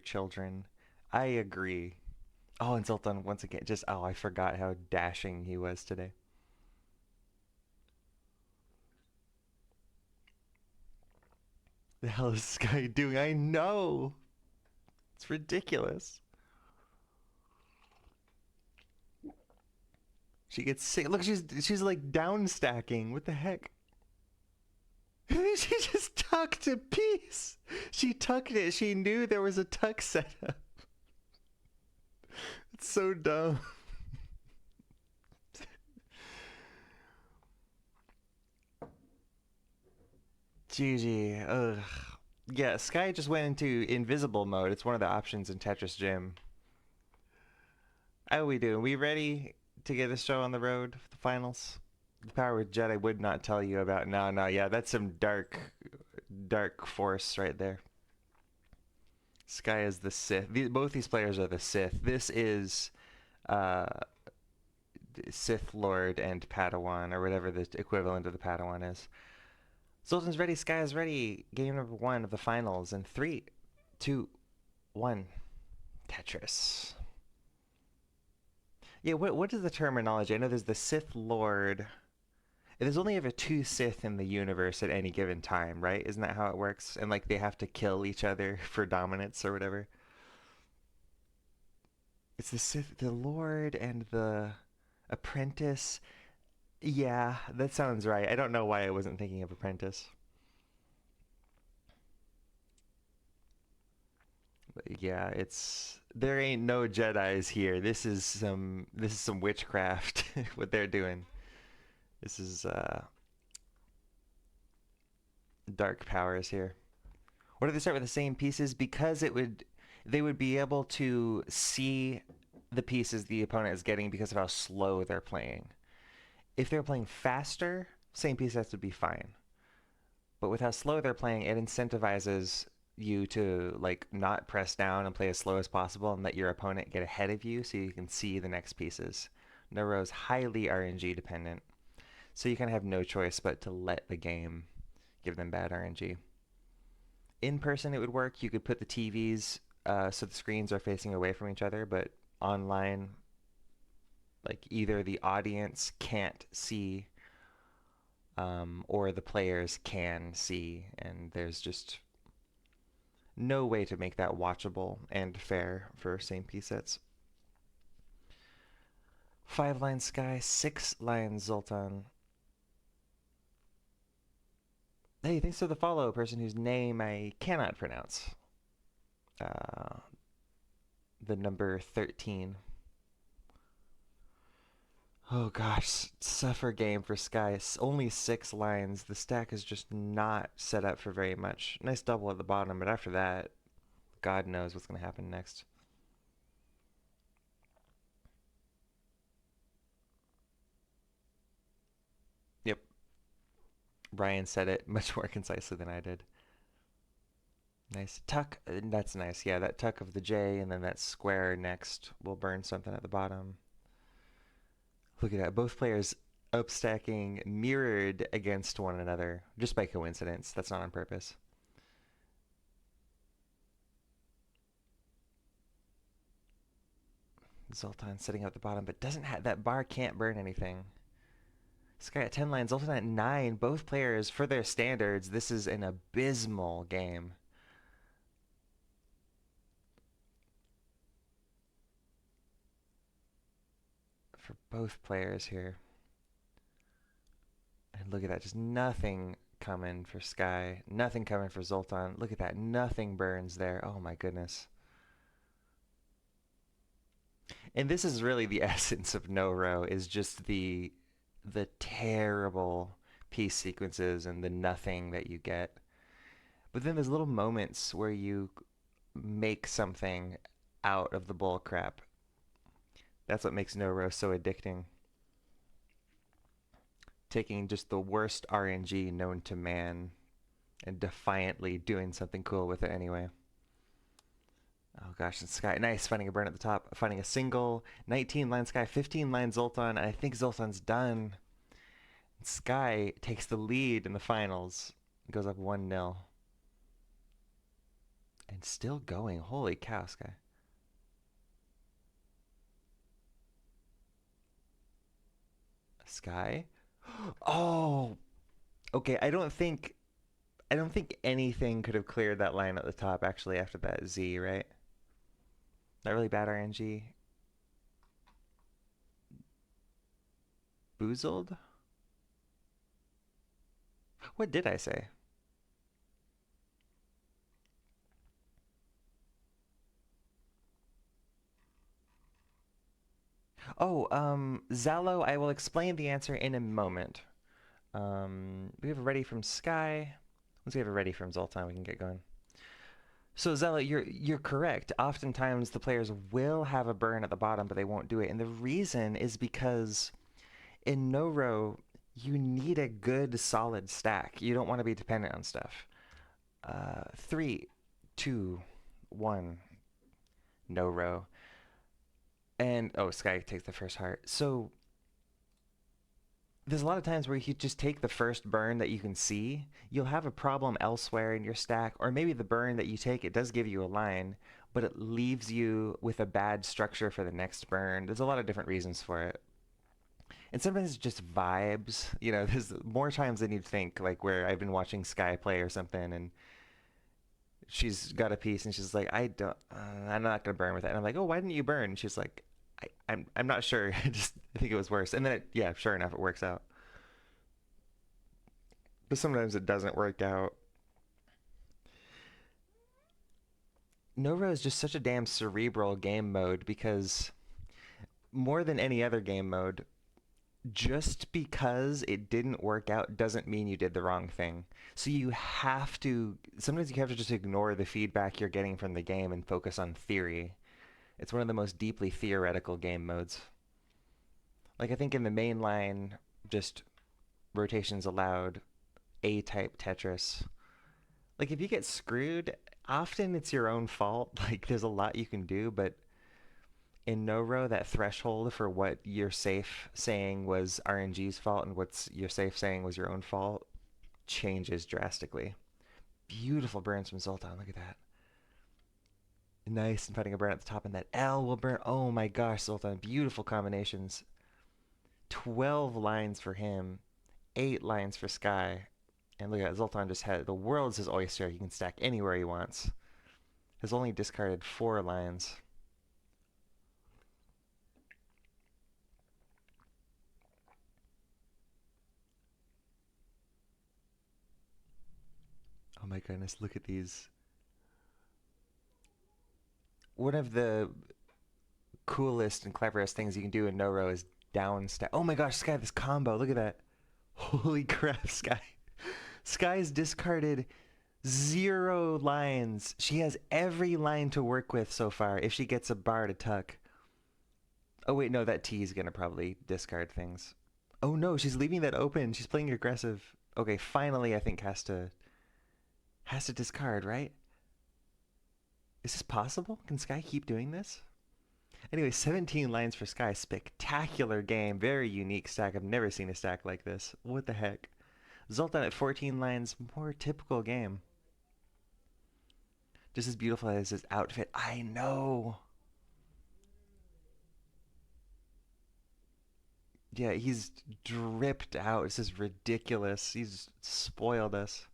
children. I agree. Oh, and Zoltan once again, just oh, I forgot how dashing he was today. The hell is this guy doing? I know. It's ridiculous. She gets sick. Look, she's like down stacking. What the heck? She just tucked a piece. She tucked it. She knew there was a tuck setup. It's so dumb. GG. Ugh. Yeah, Sky just went into invisible mode. It's one of the options in Tetris Gym. How are we doing? We ready to get this show on the road for the finals? The Power with Jet I would not tell you about. No, no, yeah, that's some dark force right there. Sky is the Sith. Both these players are the Sith. This is uh, Sith Lord and Padawan, or whatever the equivalent of the Padawan is. Zoltan's ready, Sky is ready. Game number 1 of the finals in 3, 2, 1. Tetris. Yeah, what is the terminology? I know there's the Sith Lord. There's only ever 2 Sith in the universe at any given time, right? Isn't that how it works? And like they have to kill each other for dominance or whatever. It's the Sith, the Lord and the Apprentice. Yeah, that sounds right. I don't know why I wasn't thinking of Apprentice. But yeah, it's there ain't no Jedi's here. This is some witchcraft what they're doing. This is dark powers here. What do they start with the same pieces? Because they would be able to see the pieces the opponent is getting because of how slow they're playing. If they're playing faster, same piece has to be fine. But with how slow they're playing, it incentivizes you to like not press down and play as slow as possible and let your opponent get ahead of you so you can see the next pieces. NoRo is highly RNG dependent, so you kind of have no choice but to let the game give them bad RNG. In person, it would work. You could put the TVs so the screens are facing away from each other, but online, like either the audience can't see or the players can see, and there's just no way to make that watchable and fair for same piece sets. 5 line Sky, 6 line Zoltan. Hey, thanks for the follow, person whose name I cannot pronounce. The number 13. Oh gosh, suffer game for Sky. It's only 6 lines. The stack is just not set up for very much. Nice double at the bottom, but after that, God knows what's going to happen next. Yep. Ryan said it much more concisely than I did. Nice tuck. That's nice. Yeah, that tuck of the J and then that square next will burn something at the bottom. Look at that. Both players upstacking mirrored against one another just by coincidence. That's not on purpose. Zoltan sitting at the bottom, but doesn't have that bar can't burn anything. Sky at 10 lines, Zoltan at 9. Both players, for their standards, this is an abysmal game. For both players here. And look at that, just nothing coming for Sky. Nothing coming for Zoltan. Look at that, nothing burns there. Oh my goodness. And this is really the essence of NoRo, is just the terrible piece sequences and the nothing that you get. But then there's little moments where you make something out of the bull crap. That's what makes NoRo so addicting. Taking just the worst RNG known to man and defiantly doing something cool with it anyway. Oh gosh, and Sky, nice, finding a burn at the top, finding a single, 19 line Sky, 15 line Zoltan, and I think Zoltan's done. Sky takes the lead in the finals, goes up 1-0. And still going. Holy cow, Sky. Sky? Oh, okay. I don't think anything could have cleared that line at the top actually after that Z, right? Not really bad RNG. Boozled? What did I say? Oh, Zalo, I will explain the answer in a moment. We have a ready from Sky. Once we have a ready from Zoltan, we can get going. So Zella, you're correct. Oftentimes the players will have a burn at the bottom, but they won't do it. And the reason is because in NoRo, you need a good solid stack. You don't want to be dependent on stuff. Three, two, one, NoRo. And oh, Sky takes the first heart. So there's a lot of times where you just take the first burn that you can see, you'll have a problem elsewhere in your stack, or maybe the burn that you take, it does give you a line, but it leaves you with a bad structure for the next burn. There's a lot of different reasons for it. And sometimes it's just vibes. There's more times than you'd think, like where I've been watching Sky play or something, and she's got a piece, and she's like, I'm not gonna burn with it. And I'm like, oh, why didn't you burn? And she's like, I'm not sure. I think it was worse. And then yeah, sure enough, it works out. But sometimes it doesn't work out. NoRo is just such a damn cerebral game mode because more than any other game mode, just because it didn't work out doesn't mean you did the wrong thing. So sometimes you have to just ignore the feedback you're getting from the game and focus on theory. It's one of the most deeply theoretical game modes. Like I think in the main line, just rotations allowed, A-type Tetris. Like if you get screwed, often it's your own fault. Like there's a lot you can do, but in NoRo, that threshold for what you're safe saying was RNG's fault and what's you're safe saying was your own fault changes drastically. Beautiful burns from Zoltan. Look at that. Nice and putting a burn at the top, and that L will burn. Oh my gosh, Zoltan. Beautiful combinations. 12 lines for him, 8 lines for Sky. And look at that, Zoltan just had the world's his oyster. He can stack anywhere he wants. Has only discarded 4 lines. Oh my goodness, look at these. One of the coolest and cleverest things you can do in NoRo is down stack. Oh my gosh, Sky, this combo. Look at that. Holy crap, Sky. Sky's discarded 0 lines. She has every line to work with so far if she gets a bar to tuck. Oh wait, no, that T is gonna probably discard things. Oh no, she's leaving that open. She's playing aggressive. Okay, finally I think has to discard, right? Is this possible? Can Sky keep doing this? Anyway, 17 lines for Sky. Spectacular game. Very unique stack. I've never seen a stack like this. What the heck? Zoltan at 14 lines. More typical game. Just as beautiful as his outfit. I know. Yeah, he's dripped out. This is ridiculous. He's spoiled us.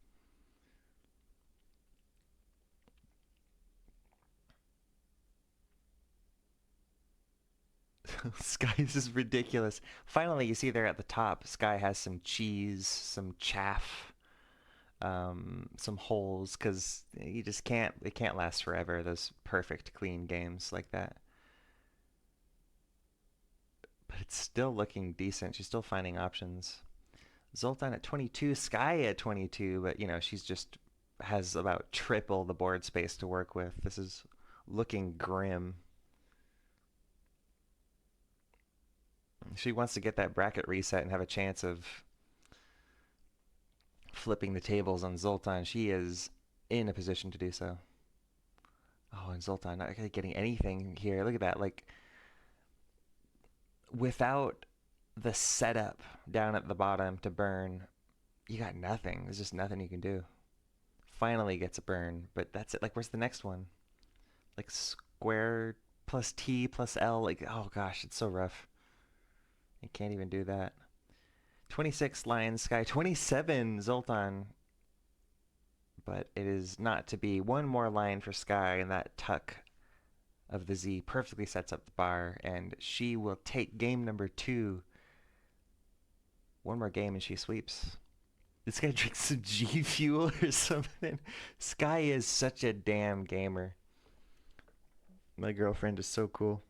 Sky, this is ridiculous. Finally, you see there at the top, Sky has some cheese, some chaff, some holes, because you just can't, it can't last forever, those perfect, clean games like that. But it's still looking decent. She's still finding options. Zoltan at 22, Sky at 22, but she's just has about triple the board space to work with. This is looking grim. She wants to get that bracket reset and have a chance of flipping the tables on Zoltan. She is in a position to do so. Oh, and Zoltan not getting anything here. Look at that. Like, without the setup down at the bottom to burn, you got nothing. There's just nothing you can do. finally gets a burn, but that's it. Like, where's the next one? Like square plus T plus L. Like, oh gosh, it's so rough. I can't even do that. 26 Lion Sky, 27 Zoltan, but it is not to be. One more line for Sky, and that tuck of the Z perfectly sets up the bar, and she will take game number 2. One more game and she sweeps. This guy drinks some G Fuel or something. Sky is such a damn gamer. My girlfriend is so cool.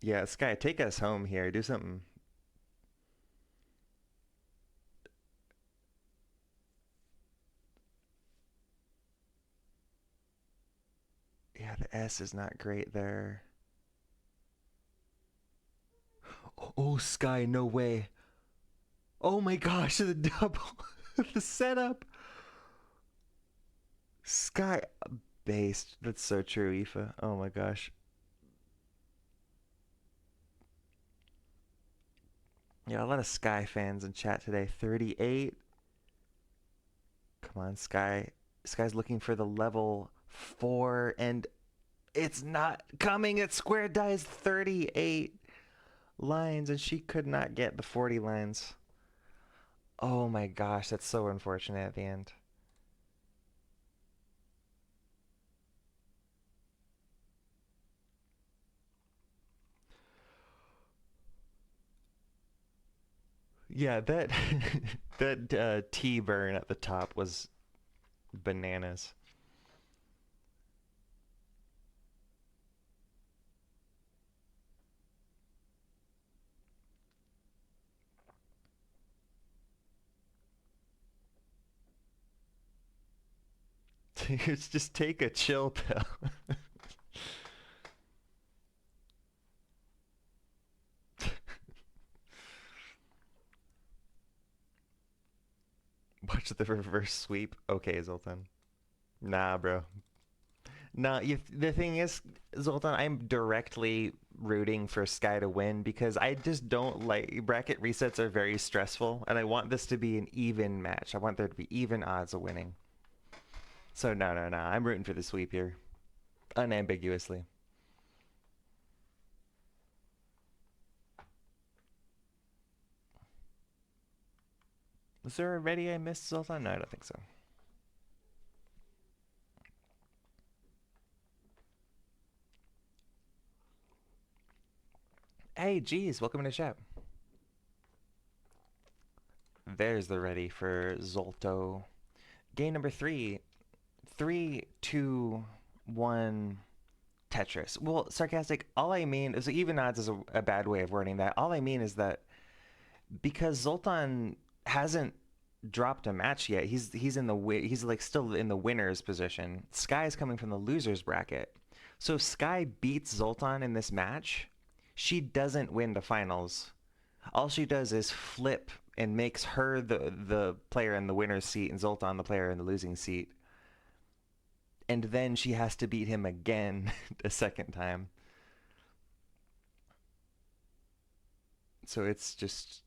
Yeah, Sky, take us home here. Do something. Yeah, the S is not great there. Oh, Sky, no way. Oh my gosh, the double. The setup. Sky based. That's so true, Aoife. Oh my gosh. Yeah, a lot of Sky fans in chat today. 38. Come on, Sky. Sky's looking for the level 4, and it's not coming. It's square dice 38 lines, and she could not get the 40 lines. Oh my gosh, that's so unfortunate at the end. Yeah, that that T burn at the top was bananas. It's just take a chill pill. Watch the reverse sweep. Okay, Zoltan. Nah, bro. Nah, the thing is, Zoltan, I'm directly rooting for Sky to win because I just don't like bracket resets are very stressful, and I want this to be an even match. I want there to be even odds of winning. So no, no, no. I'm rooting for the sweep here, unambiguously. Was there already I missed Zoltan? No, I don't think so. Hey, geez, welcome to chat. There's the ready for Zolto. Game number 3. 3, 2, 1. Tetris. Well, sarcastic. All I mean is even odds is a bad way of wording that. All I mean is that because Zoltan hasn't dropped a match yet, he's in the he's like still in the winner's position. Sky is coming from the loser's bracket. So if Sky beats Zoltan in this match, she doesn't win the finals. All she does is flip and makes her the player in the winner's seat and Zoltan the player in the losing seat. And then she has to beat him again a second time. So it's just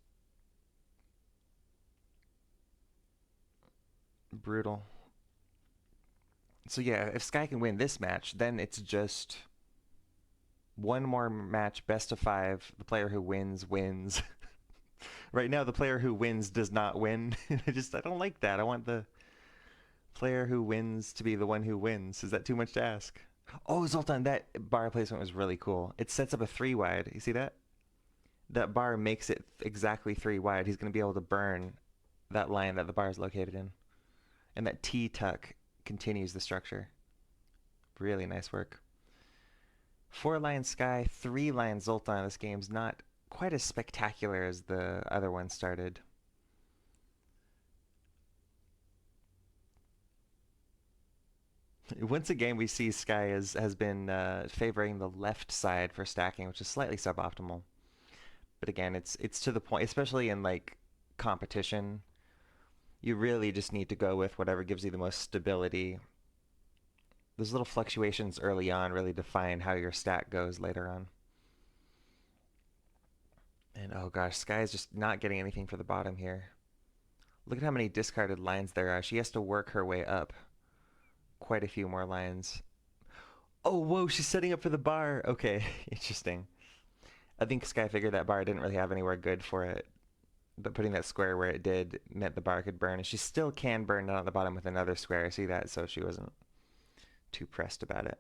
brutal. So yeah, if Sky can win this match, then it's just one more match, best of 5. The player who wins wins. Right now, the player who wins does not win. I don't like that. I want the player who wins to be the one who wins. Is that too much to ask? Oh, Zoltan, that bar placement was really cool. It sets up a 3 wide. You see that? That bar makes it exactly 3 wide. He's going to be able to burn that line that the bar is located in. And that T tuck continues the structure. Really nice work. 4 Lion Sky, 3 Lion Zoltan. This game's not quite as spectacular as the other one started. Once again, we see Sky has been favoring the left side for stacking, which is slightly suboptimal. But again, it's to the point, especially in like competition. You really just need to go with whatever gives you the most stability. Those little fluctuations early on really define how your stack goes later on. And oh gosh, Sky is just not getting anything for the bottom here. Look at how many discarded lines there are. She has to work her way up quite a few more lines. Oh, whoa, she's setting up for the bar. Okay, interesting. I think Sky figured that bar didn't really have anywhere good for it, but putting that square where it did meant the bar could burn, and she still can burn down at the bottom with another square. See that? So she wasn't too pressed about it.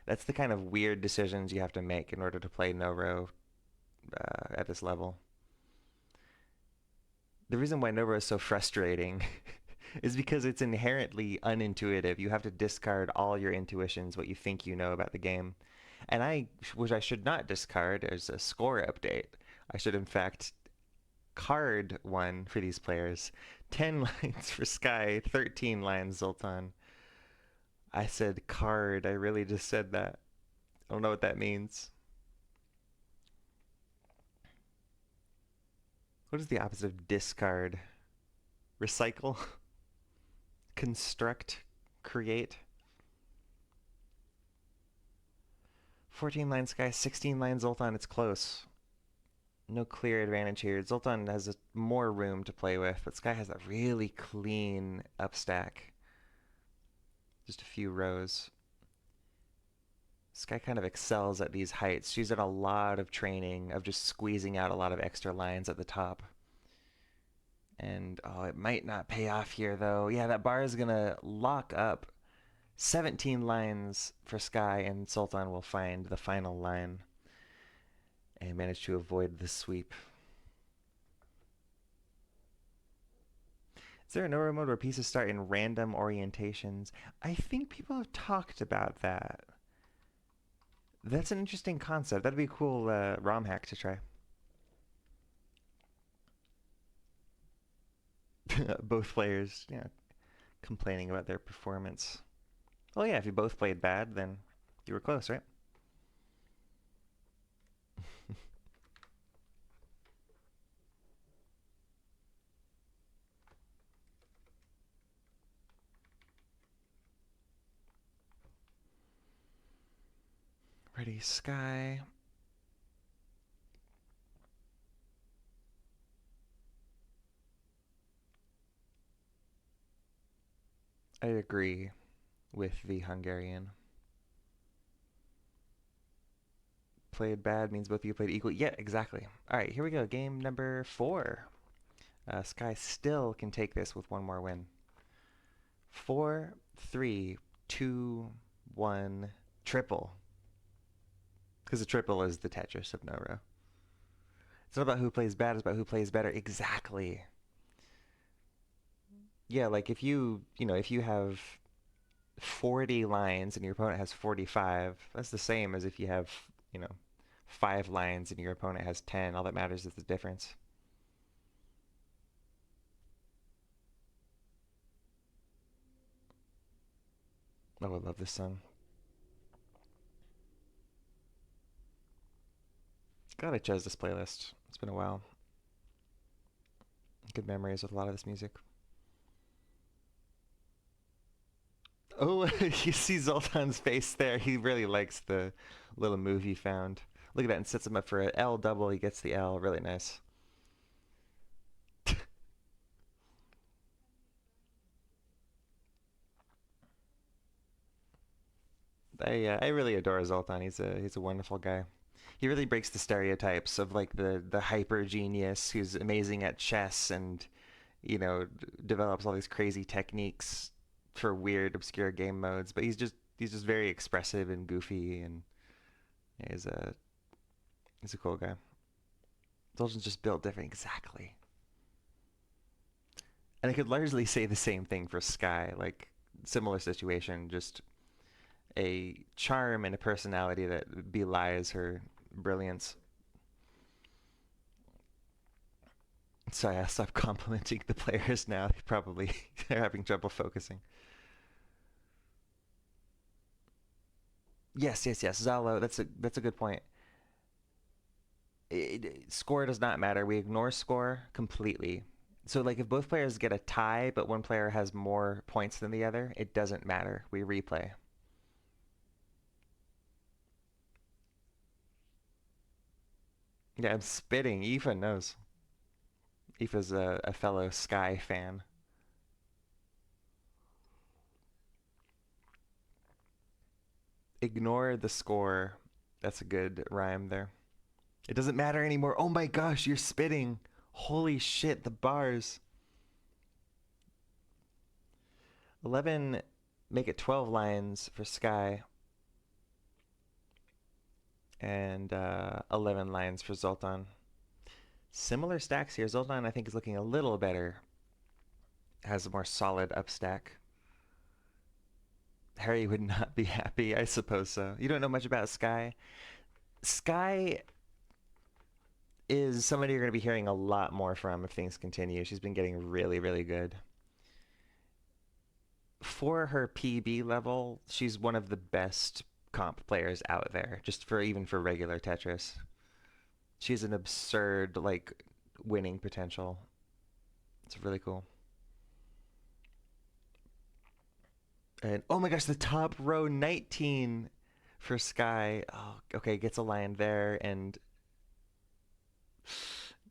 That's the kind of weird decisions you have to make in order to play NoRo at this level. The reason why NoRo is so frustrating is because it's inherently unintuitive. You have to discard all your intuitions, what you think you know about the game. And which I should not discard as a score update. I should, in fact, card one for these players. 10 lines for Sky, 13 lines Zoltan. I said card. I really just said that. I don't know what that means. What is the opposite of discard? Recycle? Construct? Create? 14 line Sky, 16 line Zoltan. It's close. No clear advantage here. Zoltan has more room to play with, but Sky has a really clean upstack. Just a few rows. Sky kind of excels at these heights. She's done a lot of training of just squeezing out a lot of extra lines at the top. And oh, it might not pay off here though. Yeah, that bar is gonna lock up 17 lines for Sky, and Sultan will find the final line and manage to avoid the sweep. Is there a NoRo mode where pieces start in random orientations? I think people have talked about that. That's an interesting concept. That'd be a cool ROM hack to try. Both players, complaining about their performance. Well, yeah, if you both played bad, then you were close, right? Ready, Sky. I agree with the Hungarian. Played bad means both of you played equal. Yeah, exactly. All right, here we go. Game number 4. Sky still can take this with one more win. 4, 3, 2, 1, triple. Because the triple is the Tetris of NoRo. It's not about who plays bad, it's about who plays better. Exactly. Yeah, like if if you have 40 lines and your opponent has 45, that's the same as if you have, 5 lines and your opponent has 10. All that matters is the difference. Oh, I love this song. God, I chose this playlist. It's been a while. Good memories with a lot of this music. Oh, you see Zoltan's face there. He really likes the little move he found. Look at that, and sets him up for an L double. He gets the L. Really nice. I really adore Zoltan. He's a wonderful guy. He really breaks the stereotypes of like the hyper genius who's amazing at chess and develops all these crazy techniques for weird obscure game modes. But he's just very expressive and goofy, and he's a cool guy. Zoltan's just built different, exactly. And I could largely say the same thing for Sky, like similar situation, just a charm and a personality that belies her brilliance. Sorry, I'll stop complimenting the players now. They probably are having trouble focusing. Yes, yes, yes. Zalo, that's a good point. Score does not matter. We ignore score completely. So like if both players get a tie, but one player has more points than the other, it doesn't matter. We replay. Yeah, I'm spitting. Aoife knows. Aoife's a fellow Sky fan. Ignore the score. That's a good rhyme there. It doesn't matter anymore. Oh my gosh, you're spitting. Holy shit, the bars. 11, make it 12 lines for Sky, and 11 lines for Zoltan. Similar stacks here. Zoltan, I think, is looking a little better. Has a more solid up stack. Harry would not be happy, I suppose so. You don't know much about Sky. Sky is somebody you're going to be hearing a lot more from if things continue. She's been getting really, really good. For her PB level, she's one of the best comp players out there, just for even for regular Tetris. She has an absurd like winning potential. It's really cool. And oh my gosh, the top row 19 for Sky. Oh, okay, gets a line there, and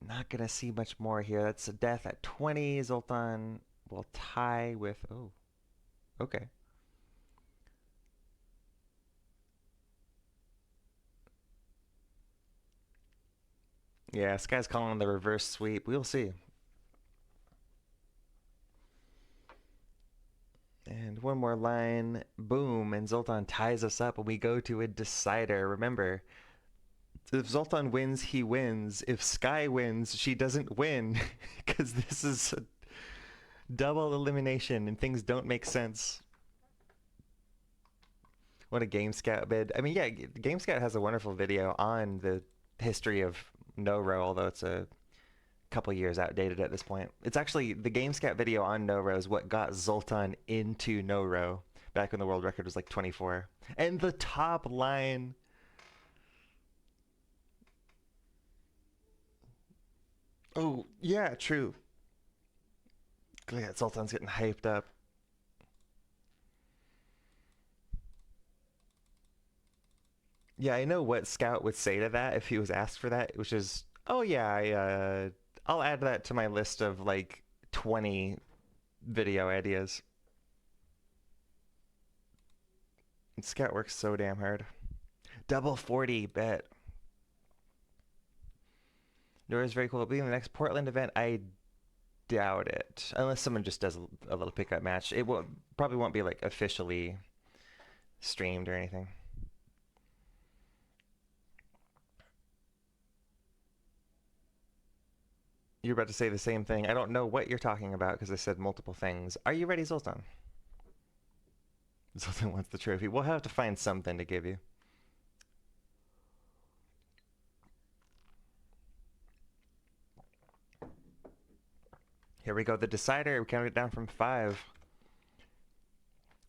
not gonna see much more here. That's a death at 20. Zoltan will tie with. Oh, okay. Yeah, Sky's calling the reverse sweep. We'll see. And one more line, boom, and Zoltan ties us up, and we go to a decider. Remember, if Zoltan wins, he wins. If Sky wins, she doesn't win, because this is a double elimination, and things don't make sense. What a Game Scout bid. I mean, yeah, Game Scout has a wonderful video on the history of NoRo, although it's a couple years outdated at this point. It's actually the Game Scout video on NoRo is what got Zoltan into NoRo back when the world record was like 24. And the top line. Oh, yeah, true. Yeah, Zoltan's getting hyped up. Yeah, I know what Scout would say to that if he was asked for that, which is, oh yeah, I'll add that to my list of like 20 video ideas. And Scout works so damn hard. Double 40 bet. Nora's very cool. It'll be in the next Portland event. I doubt it, unless someone just does a little pickup match. It won't probably won't be like officially streamed or anything. You're about to say the same thing. I don't know what you're talking about because I said multiple things. Are you ready, Zoltan? Zoltan wants the trophy. We'll have to find something to give you. Here we go. The decider. We count it down from 5.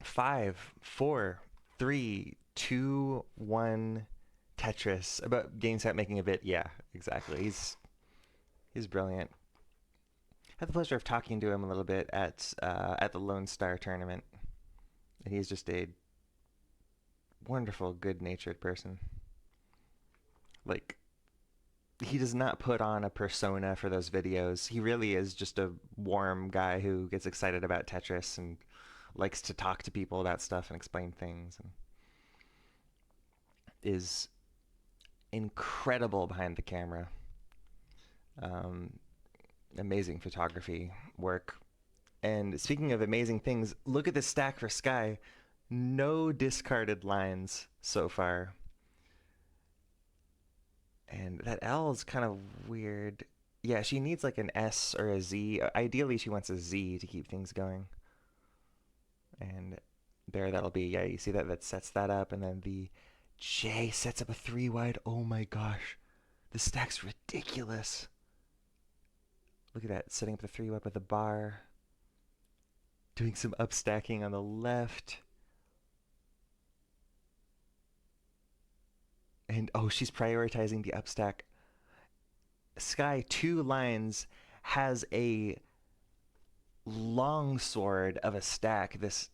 5, 4, 3, 2, 1. Tetris. About GameStop making a bit. Yeah, exactly. He's brilliant. I had the pleasure of talking to him a little bit at the Lone Star tournament, and he's just a wonderful, good-natured person. Like, he does not put on a persona for those videos. He really is just a warm guy who gets excited about Tetris and likes to talk to people about stuff and explain things, and is incredible behind the camera. Um, Amazing photography work. And speaking of amazing things, look at this stack for Sky. No discarded lines so far. And that L is kind of weird. Yeah, she needs like an S or a Z. Ideally, she wants a Z to keep things going. And there that'll be. Yeah, you see that? That sets that up. And then the J sets up a 3 wide. Oh my gosh. The stack's ridiculous. Look at that. Setting up the 3 wide with the bar. Doing some upstacking on the left. And oh, she's prioritizing the upstack. Sky 2 lines has a long sword of a stack. This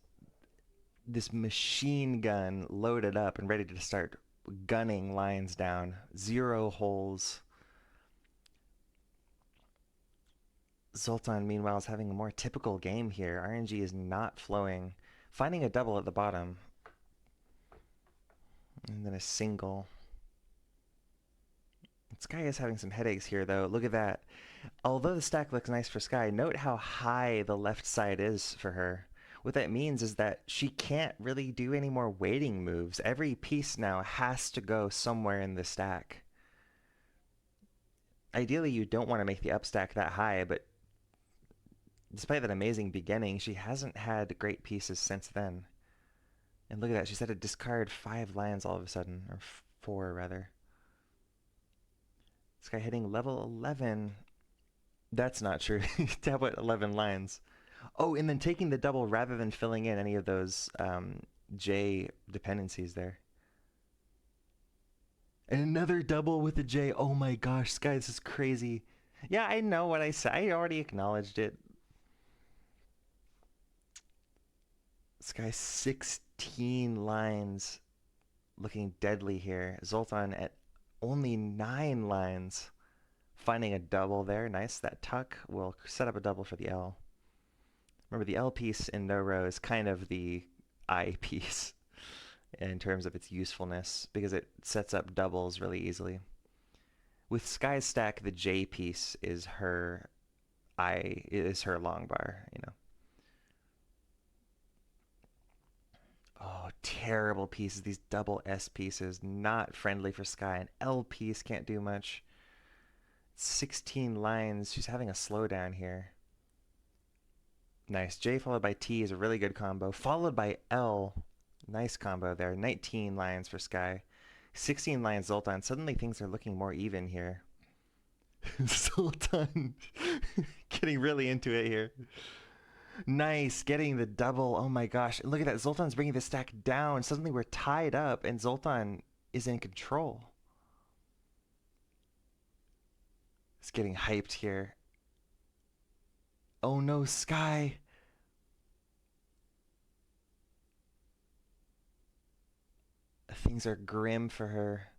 machine gun loaded up and ready to start gunning lines down. 0 holes. Zoltan, meanwhile, is having a more typical game here. RNG is not flowing. Finding a double at the bottom. And then a single. Sky is having some headaches here, though. Look at that. Although the stack looks nice for Sky, note how high the left side is for her. What that means is that she can't really do any more waiting moves. Every piece now has to go somewhere in the stack. Ideally, you don't want to make the up stack that high, but despite that amazing beginning, she hasn't had great pieces since then. And look at that, she's had to discard 5 lands all of a sudden, or 4 rather. Sky hitting level 11. That's not true. Tablet 11 lines. Oh, and then taking the double rather than filling in any of those J dependencies there. And another double with the J. Oh my gosh, Sky, this is crazy. Yeah, I know what I said. I already acknowledged it. Sky 16 lines looking deadly here. Zoltan at only 9 lines. Finding a double there. Nice. That tuck will set up a double for the L. Remember, the L piece in NoRo is kind of the I piece in terms of its usefulness because it sets up doubles really easily. With Sky's stack, the J piece is her long bar, you know. Oh, terrible pieces. These double S pieces, not friendly for Sky. An L piece can't do much. 16 lines. She's having a slowdown here. Nice. J followed by T is a really good combo. Followed by L. Nice combo there. 19 lines for Sky. 16 lines Zoltan. Suddenly things are looking more even here. Zoltan getting really into it here. Nice. Getting the double. Oh my gosh. And look at that. Zoltan's bringing the stack down. Suddenly we're tied up and Zoltan is in control. It's getting hyped here. Oh no, Sky. Things are grim for her.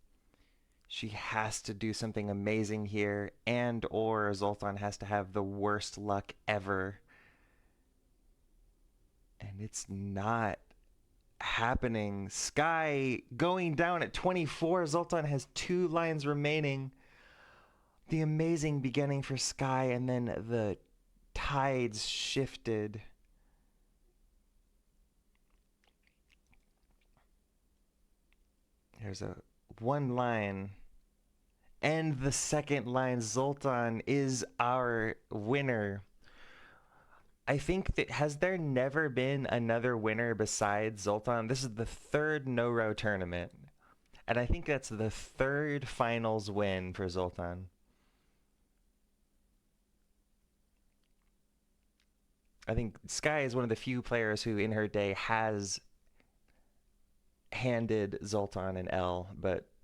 She has to do something amazing here, and or Zoltan has to have the worst luck ever. And it's not happening. Sky going down at 24. Zoltan has 2 lines remaining. The amazing beginning for Sky, and then the tides shifted. There's a 1 line. And the second line, Zoltan is our winner. I think that has there never been another winner besides Zoltan? This is the 3rd NoRo tournament. And I think that's the 3rd finals win for Zoltan. I think Sky is one of the few players who in her day has handed Zoltan an L, but